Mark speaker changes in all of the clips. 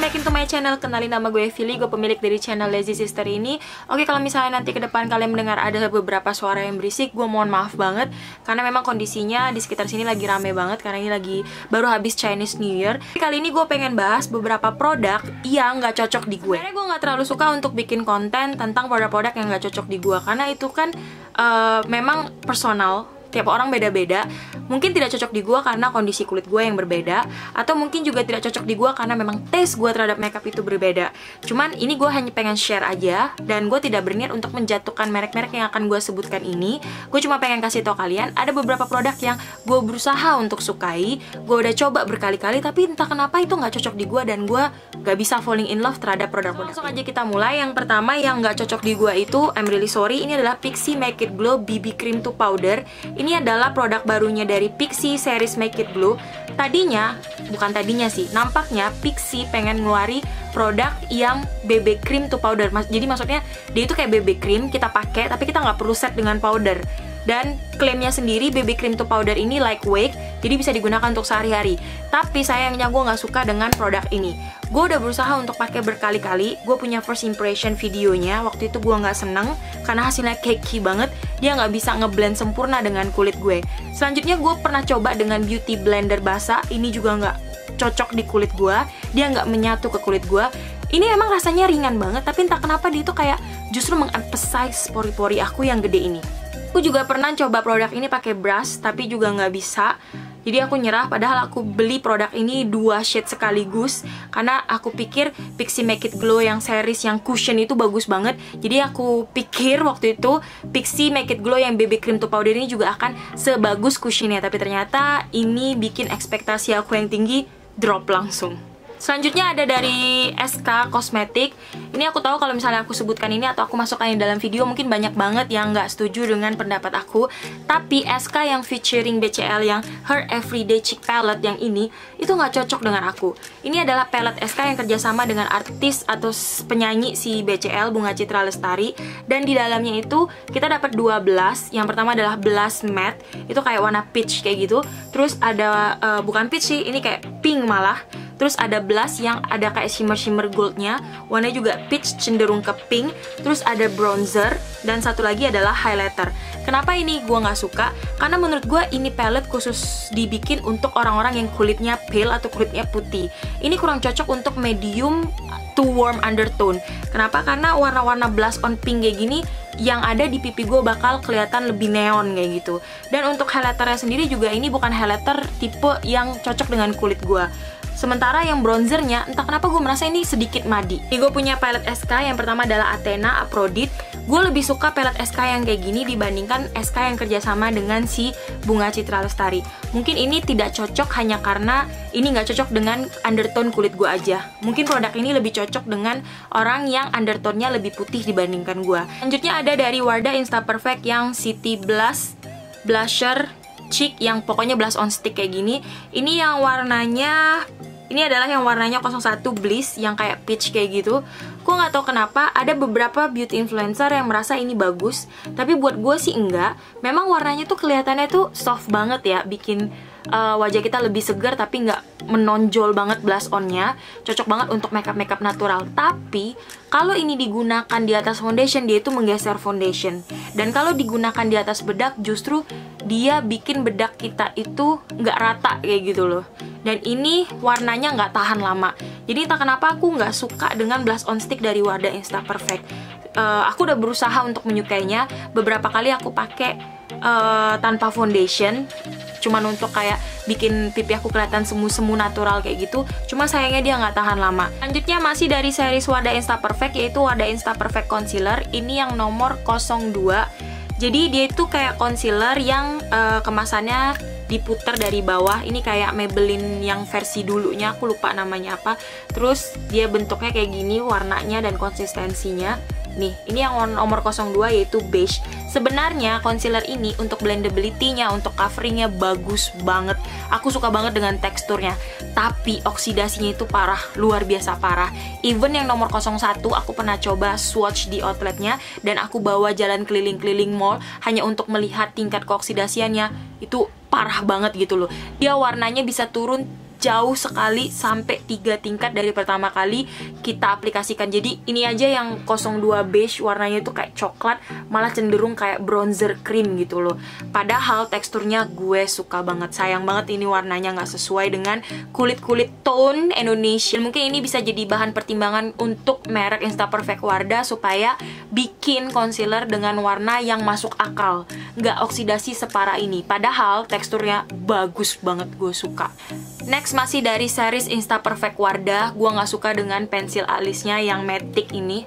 Speaker 1: back into my channel. Kenalin, nama gue Fili, gue pemilik dari channel Lazy Sister ini. Oke, kalau misalnya nanti ke depan kalian mendengar ada beberapa suara yang berisik, gue mohon maaf banget. Karena memang kondisinya di sekitar sini lagi rame banget, karena ini lagi baru habis Chinese New Year. Kali ini gue pengen bahas beberapa produk yang gak cocok di gue. Sebenarnya gue gak terlalu suka untuk bikin konten tentang produk-produk yang gak cocok di gue, karena itu kan memang personal. Tiap orang beda-beda. Mungkin tidak cocok di gue karena kondisi kulit gue yang berbeda, atau mungkin juga tidak cocok di gue karena memang taste gue terhadap makeup itu berbeda. Cuman ini gue hanya pengen share aja, dan gue tidak berniat untuk menjatuhkan merek-merek yang akan gue sebutkan ini. Gue cuma pengen kasih tau kalian ada beberapa produk yang gue berusaha untuk sukai. Gue udah coba berkali-kali, tapi entah kenapa itu gak cocok di gue, dan gue gak bisa falling in love terhadap produk-produk. Langsung aja kita mulai. Yang pertama yang gak cocok di gue itu, I'm really sorry, ini adalah Pixi Make It Glow BB Cream to Powder. Ini adalah produk barunya dari Pixi series Make It Glow. Nampaknya Pixi pengen ngeluarin produk yang BB Cream to Powder. Jadi maksudnya dia itu kayak BB Cream kita pakai, tapi kita nggak perlu set dengan powder. Dan klaimnya sendiri BB Cream to Powder ini lightweight, jadi bisa digunakan untuk sehari-hari. Tapi sayangnya gue nggak suka dengan produk ini. Gue udah berusaha untuk pakai berkali-kali. Gue punya first impression videonya. Waktu itu gue nggak seneng karena hasilnya cakey banget. Dia nggak bisa ngeblend sempurna dengan kulit gue. Selanjutnya gue pernah coba dengan beauty blender basah. Ini juga nggak cocok di kulit gue. Dia nggak menyatu ke kulit gue. Ini emang rasanya ringan banget, tapi entah kenapa dia itu kayak justru mengemphasize pori-pori aku yang gede ini. Aku juga pernah coba produk ini pakai brush, tapi juga nggak bisa. Jadi aku nyerah, padahal aku beli produk ini 2 shade sekaligus karena aku pikir Pixi Make It Glow yang series yang cushion itu bagus banget. Jadi aku pikir waktu itu Pixi Make It Glow yang BB Cream to Powder ini juga akan sebagus cushionnya. Tapi ternyata ini bikin ekspektasi aku yang tinggi drop langsung. Selanjutnya ada dari SK Cosmetic. Ini aku tahu kalau misalnya aku sebutkan ini atau aku masukkan di dalam video, mungkin banyak banget yang nggak setuju dengan pendapat aku. Tapi SK yang featuring BCL yang Her Everyday Cheek Palette yang ini, itu nggak cocok dengan aku. Ini adalah palette SK yang kerjasama dengan artis atau penyanyi si BCL, Bunga Citra Lestari. Dan di dalamnya itu kita dapat 2 blush. Yang pertama adalah blush matte, itu kayak warna peach kayak gitu. Terus ada, bukan peach sih, ini kayak pink malah. Terus ada blush yang ada kayak shimmer-shimmer goldnya, warnanya juga peach cenderung ke pink. Terus ada bronzer, dan satu lagi adalah highlighter. Kenapa ini gue nggak suka? Karena menurut gue ini palette khusus dibikin untuk orang-orang yang kulitnya pale atau kulitnya putih. Ini kurang cocok untuk medium to warm undertone. Kenapa? Karena warna-warna blush on pink kayak gini yang ada di pipi gue bakal kelihatan lebih neon kayak gitu. Dan untuk highlighternya sendiri juga ini bukan highlighter tipe yang cocok dengan kulit gue. Sementara yang bronzernya, entah kenapa gue merasa ini sedikit madi. Ini gue punya palette SK, yang pertama adalah Athena Aphrodite. Gue lebih suka palette SK yang kayak gini dibandingkan SK yang kerjasama dengan si Bunga Citra Lestari. Mungkin ini tidak cocok hanya karena ini nggak cocok dengan undertone kulit gue aja. Mungkin produk ini lebih cocok dengan orang yang undertone-nya lebih putih dibandingkan gue. Selanjutnya ada dari Wardah Insta Perfect yang City Blush Blusher Cheek, yang pokoknya blush on stick kayak gini. Ini yang warnanya, ini adalah yang warnanya 01 Bliss yang kayak peach kayak gitu. Gue gak tahu kenapa ada beberapa beauty influencer yang merasa ini bagus, tapi buat gue sih enggak. Memang warnanya tuh kelihatannya tuh soft banget ya, bikin wajah kita lebih segar tapi nggak menonjol banget blush onnya. Cocok banget untuk makeup natural. Tapi kalau ini digunakan di atas foundation, dia itu menggeser foundation. Dan kalau digunakan di atas bedak, justru dia bikin bedak kita itu nggak rata kayak gitu loh. Dan ini warnanya nggak tahan lama. Jadi entah kenapa aku nggak suka dengan blush on stick dari Wardah Insta Perfect. Aku udah berusaha untuk menyukainya. Beberapa kali aku pakai tanpa foundation, cuman untuk kayak bikin pipi aku kelihatan semu-semu natural kayak gitu. Cuma sayangnya dia nggak tahan lama. Selanjutnya masih dari series Wardah Insta Perfect, yaitu Wardah Insta Perfect Concealer. Ini yang nomor 02. Jadi dia itu kayak concealer yang kemasannya diputer dari bawah. Ini kayak Maybelline yang versi dulunya, aku lupa namanya apa. Terus dia bentuknya kayak gini, warnanya dan konsistensinya. Nih, ini yang nomor 02 yaitu beige. Sebenarnya concealer ini untuk blendability-nya, untuk coveringnya bagus banget. Aku suka banget dengan teksturnya. Tapi oksidasinya itu parah, luar biasa parah. Even yang nomor 01 aku pernah coba swatch di outletnya, dan aku bawa jalan keliling-keliling mall hanya untuk melihat tingkat keoksidasiannya. Itu parah banget gitu loh. Dia warnanya bisa turun jauh sekali, sampai 3 tingkat dari pertama kali kita aplikasikan. Jadi ini aja yang 02 beige warnanya itu kayak coklat, malah cenderung kayak bronzer cream gitu loh. Padahal teksturnya gue suka banget. Sayang banget ini warnanya nggak sesuai dengan kulit-kulit tone Indonesia. Mungkin ini bisa jadi bahan pertimbangan untuk merek Insta Perfect Wardah supaya bikin concealer dengan warna yang masuk akal, nggak oksidasi separah ini. Padahal teksturnya bagus banget, gue suka. Next masih dari series Insta Perfect Wardah, gue nggak suka dengan pensil alisnya yang matte ini,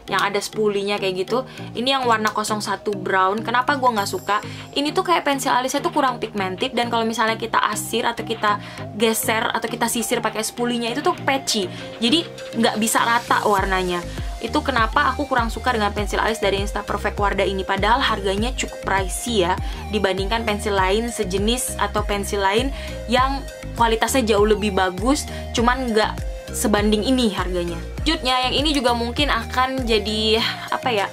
Speaker 1: yang ada spulinya kayak gitu. Ini yang warna 01 brown. Kenapa gue nggak suka? Ini tuh kayak pensil alisnya tuh kurang pigmented, dan kalau misalnya kita asir atau kita geser atau kita sisir pakai spulinya itu tuh patchy, jadi nggak bisa rata warnanya. Itu kenapa aku kurang suka dengan pensil alis dari Insta Perfect Wardah ini. Padahal harganya cukup pricey ya, dibandingkan pensil lain sejenis atau pensil lain yang kualitasnya jauh lebih bagus, cuman nggak sebanding ini harganya. Selanjutnya yang ini juga mungkin akan jadi apa ya,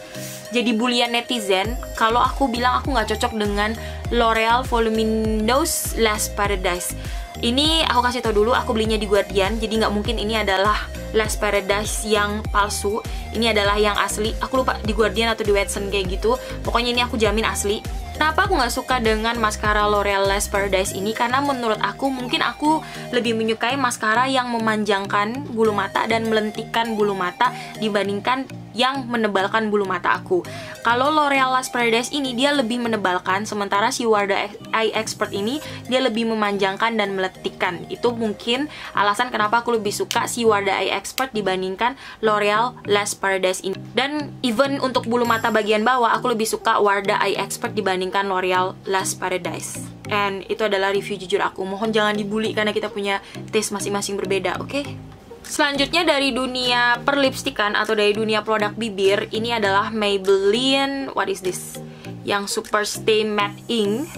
Speaker 1: jadi bulian netizen kalau aku bilang aku nggak cocok dengan L'Oreal Voluminous Lash Paradise. Ini aku kasih tau dulu, aku belinya di Guardian, jadi nggak mungkin ini adalah Lash Paradise yang palsu. Ini adalah yang asli. Aku lupa di Guardian atau di Watson kayak gitu. Pokoknya ini aku jamin asli. Kenapa aku nggak suka dengan maskara L'Oreal Lash Paradise ini? Karena menurut aku, mungkin aku lebih menyukai maskara yang memanjangkan bulu mata dan melentikkan bulu mata dibandingkan yang menebalkan bulu mata aku. Kalau L'Oreal Lash Paradise ini dia lebih menebalkan, sementara si Wardah Eye Expert ini dia lebih memanjangkan dan melentikkan. Itu mungkin alasan kenapa aku lebih suka si Wardah Eye Expert dibandingkan L'Oreal Lash Paradise ini. Dan even untuk bulu mata bagian bawah, aku lebih suka Wardah Eye Expert dibandingkan L'Oreal Lash Paradise. And itu adalah review jujur aku. Mohon jangan dibully karena kita punya taste masing-masing berbeda, oke? Selanjutnya dari dunia perlipstikan atau dari dunia produk bibir, ini adalah Maybelline, what is this? Yang Super Stay Matte Ink.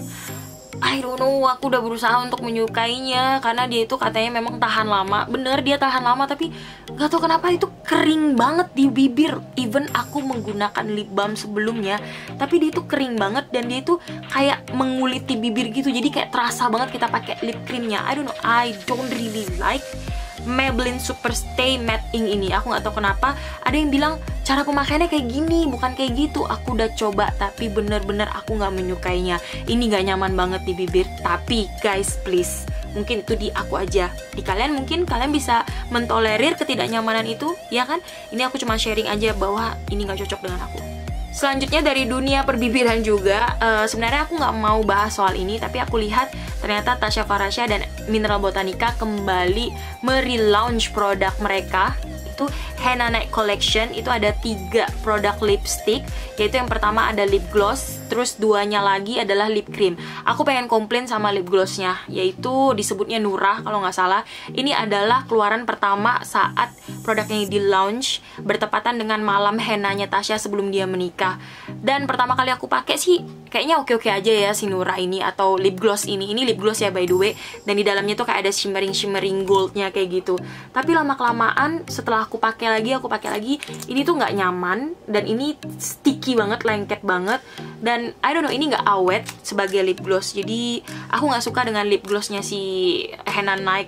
Speaker 1: I don't know, aku udah berusaha untuk menyukainya karena dia itu katanya memang tahan lama. Bener, dia tahan lama, tapi gak tau kenapa itu kering banget di bibir. Even aku menggunakan lip balm sebelumnya, tapi dia itu kering banget dan dia itu kayak menguliti bibir gitu. Jadi kayak terasa banget kita pakai lip creamnya. I don't know, I don't really like Maybelline Super Stay Matte Ink ini. Aku nggak tahu kenapa ada yang bilang cara pemakaiannya kayak gini, bukan kayak gitu. Aku udah coba tapi bener-bener aku nggak menyukainya. Ini nggak nyaman banget di bibir. Tapi guys, please, mungkin itu di aku aja. Di kalian mungkin kalian bisa mentolerir ketidaknyamanan itu, ya kan? Ini aku cuma sharing aja bahwa ini nggak cocok dengan aku. Selanjutnya dari dunia perbibiran juga, sebenarnya aku nggak mau bahas soal ini, tapi aku lihat ternyata Tasya Farahsya dan Mineral Botanica kembali merelaunch produk mereka. Itu Henna Night Collection. Itu ada 3 produk lipstick, yaitu yang pertama ada lip gloss, terus 2-nya lagi adalah lip cream. Aku pengen komplain sama lip glossnya, yaitu disebutnya Nurah kalau nggak salah. Ini adalah keluaran pertama saat produk ini di launch, bertepatan dengan malam henanya Tasya sebelum dia menikah. Dan pertama kali aku pakai sih kayaknya oke-oke aja ya si Nurah ini, atau lip gloss ini. Ini lip gloss ya by the way, dan di dalamnya tuh kayak ada shimmering goldnya kayak gitu. Tapi lama-kelamaan setelah aku pakai lagi, ini tuh nggak nyaman, dan ini sticky banget, lengket banget, dan I don't know, ini nggak awet sebagai lip gloss. Jadi aku nggak suka dengan lip glossnya si Henna Night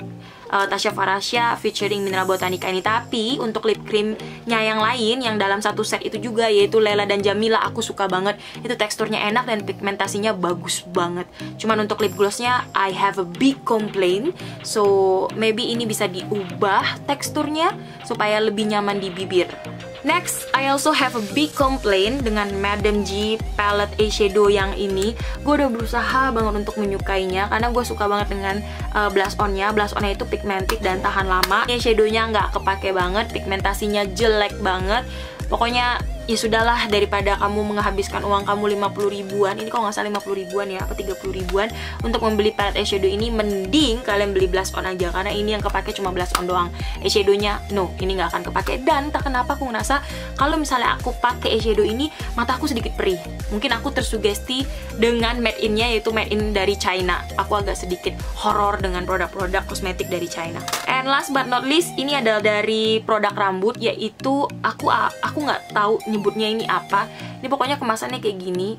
Speaker 1: Tasya Farahsya featuring Mineral Botanica ini. Tapi untuk lip creamnya yang lain, yang dalam satu set itu juga, yaitu Lela dan Jamila, aku suka banget. Itu teksturnya enak dan pigmentasinya bagus banget. Cuman untuk lip glossnya I have a big complaint, so maybe ini bisa diubah teksturnya supaya lebih nyaman di bibir. Next, I also have a big complaint dengan Madam G palette eyeshadow yang ini. Gue udah berusaha banget untuk menyukainya karena gue suka banget dengan blush on-nya. Blush on-nya itu pigmented dan tahan lama. Eyeshadow-nya nggak kepake banget, pigmentasinya jelek banget. Pokoknya ya sudahlah, daripada kamu menghabiskan uang kamu 50 ribuan, ini kok nggak salah 50 ribuan ya, apa 30 ribuan untuk membeli palette eyeshadow ini, mending kalian beli blush on aja, karena ini yang kepake cuma blush on doang. Eyeshadownya no, ini nggak akan kepake. Dan tak kenapa aku ngerasa kalau misalnya aku pakai eyeshadow ini, mata aku sedikit perih. Mungkin aku tersugesti dengan made in-nya, yaitu made in dari China. Aku agak sedikit horror dengan produk-produk kosmetik dari China. And last but not least, ini adalah dari produk rambut, yaitu aku nggak tahu nyebutnya ini apa. Ini pokoknya kemasannya kayak gini.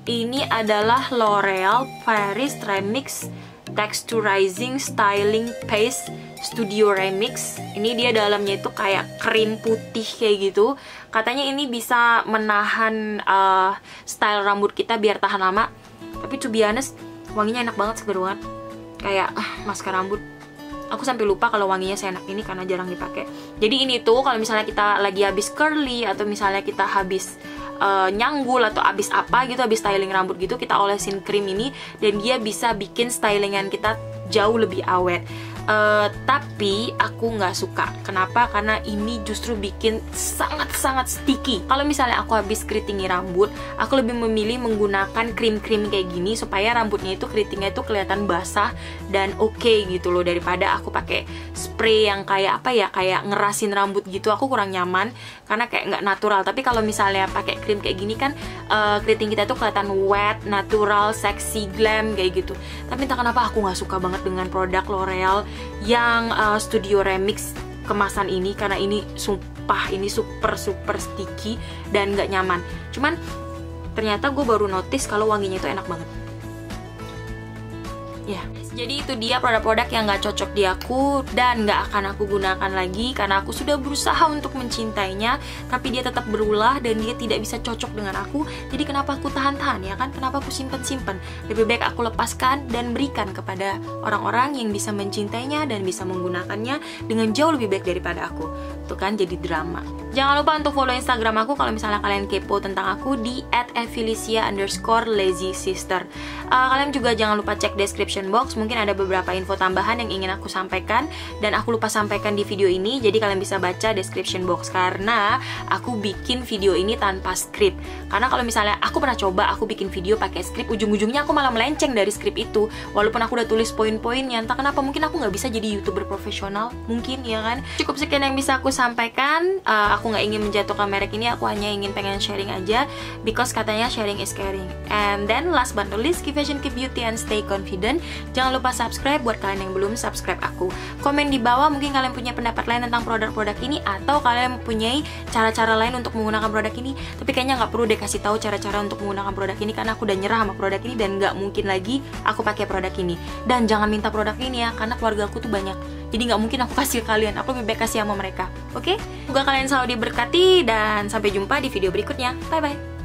Speaker 1: Ini adalah L'Oreal Paris Remix Texturizing Styling Paste Studio Remix. Ini dia dalamnya itu kayak krim putih kayak gitu. Katanya ini bisa menahan style rambut kita biar tahan lama. Tapi to be honest, wanginya enak banget, seger banget. Kayak masker rambut. Aku sampai lupa kalau wanginya seenak ini karena jarang dipakai. Jadi ini tuh kalau misalnya kita lagi habis curly atau misalnya kita habis nyanggul atau habis apa gitu, habis styling rambut gitu, kita olesin krim ini dan dia bisa bikin stylingan kita jauh lebih awet. Tapi aku nggak suka. Kenapa? Karena ini justru bikin sangat-sangat sticky. Kalau misalnya aku habis keritingi rambut, aku lebih memilih menggunakan krim-krim kayak gini supaya rambutnya itu keritingnya itu kelihatan basah dan oke gitu loh, daripada aku pakai spray yang kayak apa ya, kayak ngerasin rambut gitu. Aku kurang nyaman karena kayak nggak natural. Tapi kalau misalnya pakai krim kayak gini kan keriting kita tuh kelihatan wet, natural, sexy, glam kayak gitu. Tapi entah kenapa aku nggak suka banget dengan produk L'Oreal yang Studio Remix kemasan ini, karena ini sumpah ini super sticky dan nggak nyaman. Cuman ternyata gue baru notice kalau wanginya itu enak banget. Ya, jadi itu dia produk-produk yang nggak cocok di aku dan nggak akan aku gunakan lagi karena aku sudah berusaha untuk mencintainya, tapi dia tetap berulah dan dia tidak bisa cocok dengan aku. Jadi kenapa aku tahan-tahan ya kan? Kenapa aku simpen-simpen? Lebih baik aku lepaskan dan berikan kepada orang-orang yang bisa mencintainya dan bisa menggunakannya dengan jauh lebih baik daripada aku. Tuh kan jadi drama. Jangan lupa untuk follow Instagram aku kalau misalnya kalian kepo tentang aku di @evilicia_lazysister. Kalian juga jangan lupa cek description box, mungkin ada beberapa info tambahan yang ingin aku sampaikan dan aku lupa sampaikan di video ini, jadi kalian bisa baca description box karena aku bikin video ini tanpa skrip. Karena kalau misalnya aku pernah coba aku bikin video pakai skrip, ujung-ujungnya aku malah melenceng dari skrip itu. Walaupun aku udah tulis poin-poinnya, entah kenapa mungkin aku nggak bisa jadi YouTuber profesional, mungkin ya kan. Cukup sekian yang bisa aku sampaikan. Aku nggak ingin menjatuhkan merek ini, aku hanya pengen sharing aja because katanya sharing is caring. And then last but not least, keep fashion, keep beauty, and stay confident. Jangan lupa subscribe buat kalian yang belum subscribe aku. Komen di bawah mungkin kalian punya pendapat lain tentang produk-produk ini atau kalian mempunyai cara-cara lain untuk menggunakan produk ini. Tapi kayaknya nggak perlu deh kasih tahu cara-cara untuk menggunakan produk ini karena aku udah nyerah sama produk ini dan nggak mungkin lagi aku pakai produk ini. Dan jangan minta produk ini ya karena keluarga aku tuh banyak. Jadi nggak mungkin aku kasih ke kalian, aku lebih baik kasih sama mereka. Oke? Semoga kalian selalu diberkati dan sampai jumpa di video berikutnya. Bye-bye.